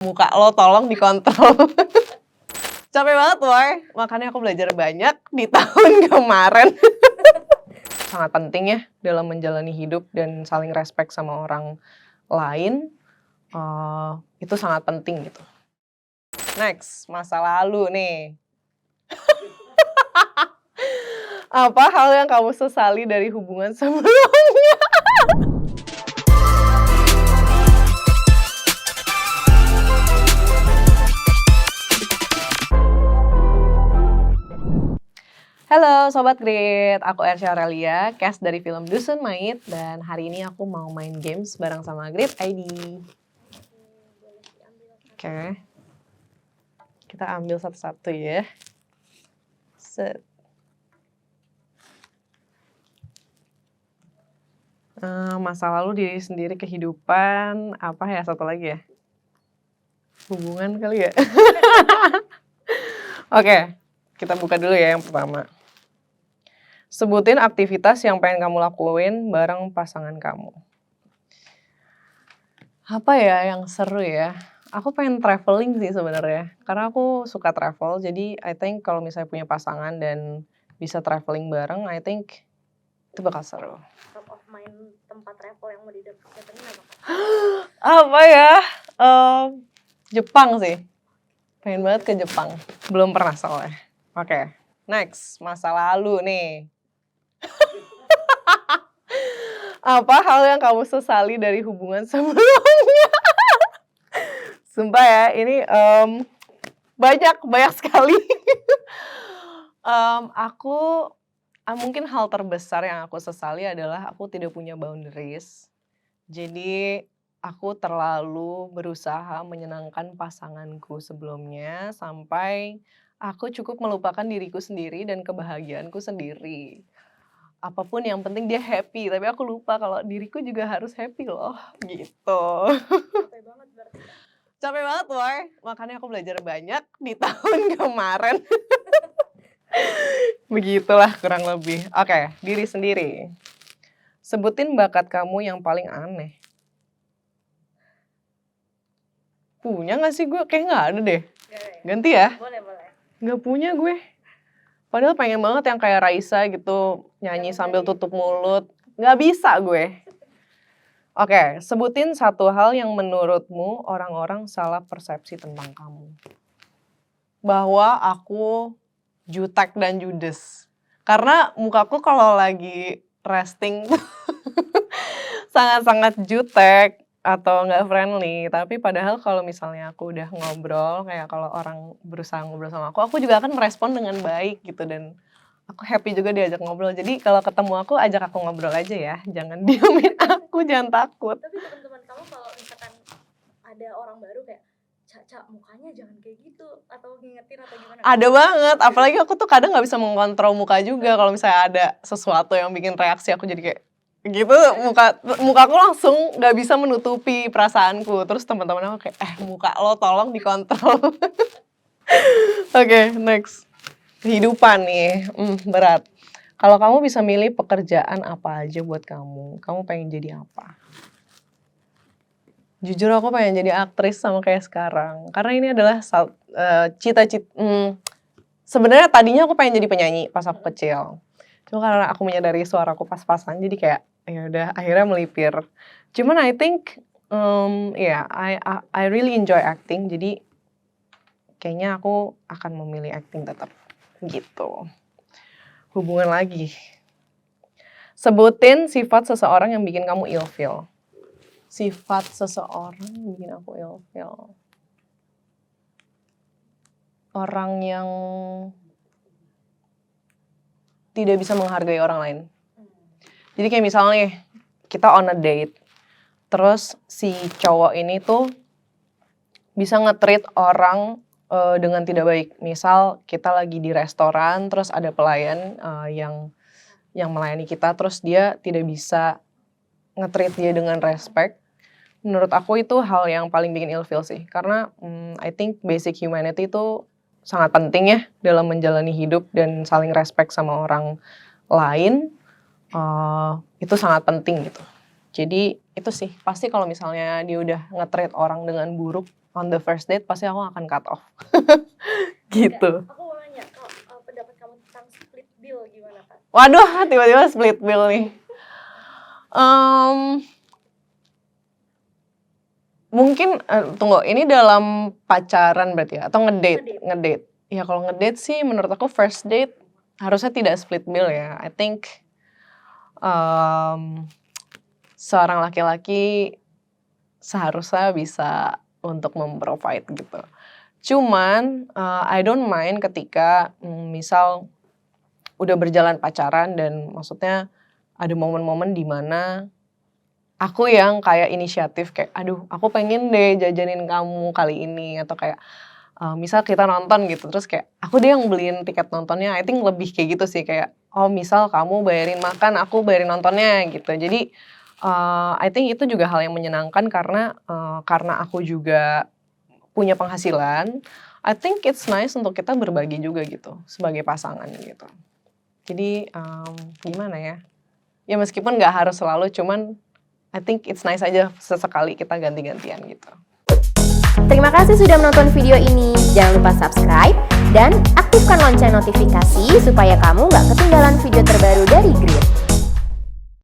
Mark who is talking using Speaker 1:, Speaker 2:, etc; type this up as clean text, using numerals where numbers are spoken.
Speaker 1: Muka lo tolong dikontrol. Capek banget woy, makanya aku belajar banyak di tahun kemarin. Sangat penting ya dalam menjalani hidup dan saling respect sama orang lain. Itu sangat penting gitu. Next, masa lalu nih. Apa hal yang kamu sesali dari hubungan sebelumnya? Halo Sobat Grit, aku Ersya Aurelia, cast dari film Dusun Mait, dan hari ini aku mau main games bareng sama Grit ID. Oke. Kita ambil satu-satu ya. Set. Masa lalu, diri sendiri, kehidupan, apa ya satu lagi ya? Hubungan kali ya? Oke, kita buka dulu ya yang pertama. Sebutin aktivitas yang pengen kamu lakuin bareng pasangan kamu. Apa ya yang seru ya? Aku pengen traveling sih sebenarnya, karena aku suka travel. Jadi I think kalau misalnya punya pasangan dan bisa traveling bareng, I think itu bakal seru.
Speaker 2: Top of mind tempat travel yang mau didatengin apa?
Speaker 1: Apa ya? Jepang sih. Pengen banget ke Jepang. Belum pernah soalnya. Oke, next. Masa lalu nih. Apa hal yang kamu sesali dari hubungan sebelumnya? Sumpah ya, ini banyak sekali. Mungkin hal terbesar yang aku sesali adalah aku tidak punya boundaries. Jadi aku terlalu berusaha menyenangkan pasanganku sebelumnya sampai aku cukup melupakan diriku sendiri dan kebahagiaanku sendiri. Apapun yang penting dia happy, tapi aku lupa kalau diriku juga harus happy loh, gitu.
Speaker 2: Capek banget berarti.
Speaker 1: Capek banget woy, makanya aku belajar banyak di tahun kemarin. Begitulah kurang lebih. Oke, diri sendiri. Sebutin bakat kamu yang paling aneh. Punya gak sih gue? Kayak gak ada deh. Ganti ya?
Speaker 2: Boleh.
Speaker 1: Gak punya gue. Padahal pengen banget yang kayak Raisa gitu, nyanyi sambil tutup mulut. Gak bisa gue. Oke, sebutin satu hal yang menurutmu orang-orang salah persepsi tentang kamu. Bahwa aku jutek dan judes. Karena mukaku kalau lagi resting sangat-sangat jutek atau nggak friendly. Tapi padahal kalau misalnya aku udah ngobrol, kayak kalau orang berusaha ngobrol sama aku juga akan merespon dengan baik gitu. Dan aku happy juga diajak ngobrol. Jadi kalau ketemu aku, ajak aku ngobrol aja ya. Jangan diemin aku, jangan takut.
Speaker 2: Tapi teman-teman kamu kalau misalkan ada orang baru kayak, Cak, mukanya jangan kayak gitu, atau ngingetin atau gimana?
Speaker 1: Ada banget, apalagi aku tuh kadang nggak bisa mengontrol muka juga. Kalau misalnya ada sesuatu yang bikin reaksi aku jadi kayak gitu, mukaku langsung nggak bisa menutupi perasaanku. Terus teman-teman aku kayak, muka lo tolong dikontrol. Oke, next. Kehidupan nih, berat. Kalau kamu bisa milih pekerjaan apa aja buat kamu pengen jadi apa? Jujur aku pengen jadi aktris sama kayak sekarang. Karena ini adalah cita-cita. Sebenarnya tadinya aku pengen jadi penyanyi pas aku kecil. Cuma karena aku menyadari suaraku pas-pasan, jadi kayak ya udah akhirnya melipir. Cuman I think I really enjoy acting. Jadi kayaknya aku akan memilih acting tetap gitu. Hubungan lagi. Sebutin sifat seseorang yang bikin kamu ilfeel. Sifat seseorang yang bikin aku ilfeel. Orang yang tidak bisa menghargai orang lain. Jadi kayak misalnya kita on a date, terus si cowok ini tuh bisa nge-treat orang dengan tidak baik. Misal kita lagi di restoran, terus ada pelayan yang melayani kita, terus dia tidak bisa nge-treat dia dengan respect. Menurut aku itu hal yang paling bikin ilfeel sih. Karena I think basic humanity itu sangat penting ya dalam menjalani hidup dan saling respect sama orang lain. Itu sangat penting gitu. Jadi itu sih, pasti kalau misalnya dia udah nge-treat orang dengan buruk on the first date, pasti aku akan cut off. Gitu.
Speaker 2: Aku mau nanya, kalau pendapat kamu tentang split bill gimana kan?
Speaker 1: Waduh, tiba-tiba split bill nih. Mungkin tunggu, ini dalam pacaran berarti ya atau ngedate? Ya kalau ngedate sih menurut aku first date harusnya tidak split bill ya. I think seorang laki-laki seharusnya bisa untuk memprovide gitu. Cuman I don't mind ketika misal udah berjalan pacaran dan maksudnya ada momen-momen di mana aku yang kayak inisiatif kayak, aduh aku pengen deh jajanin kamu kali ini. Atau kayak misal kita nonton gitu, terus kayak aku deh yang beliin tiket nontonnya. I think lebih kayak gitu sih, kayak misal kamu bayarin makan, aku bayarin nontonnya gitu. Jadi I think itu juga hal yang menyenangkan karena aku juga punya penghasilan. I think it's nice untuk kita berbagi juga gitu sebagai pasangan gitu. Jadi gimana ya? Ya meskipun nggak harus selalu, cuman I think it's nice aja sesekali kita ganti-gantian gitu.
Speaker 3: Terima kasih sudah menonton video ini. Jangan lupa subscribe dan aktifkan lonceng notifikasi supaya kamu nggak ketinggalan video terbaru dari Grit.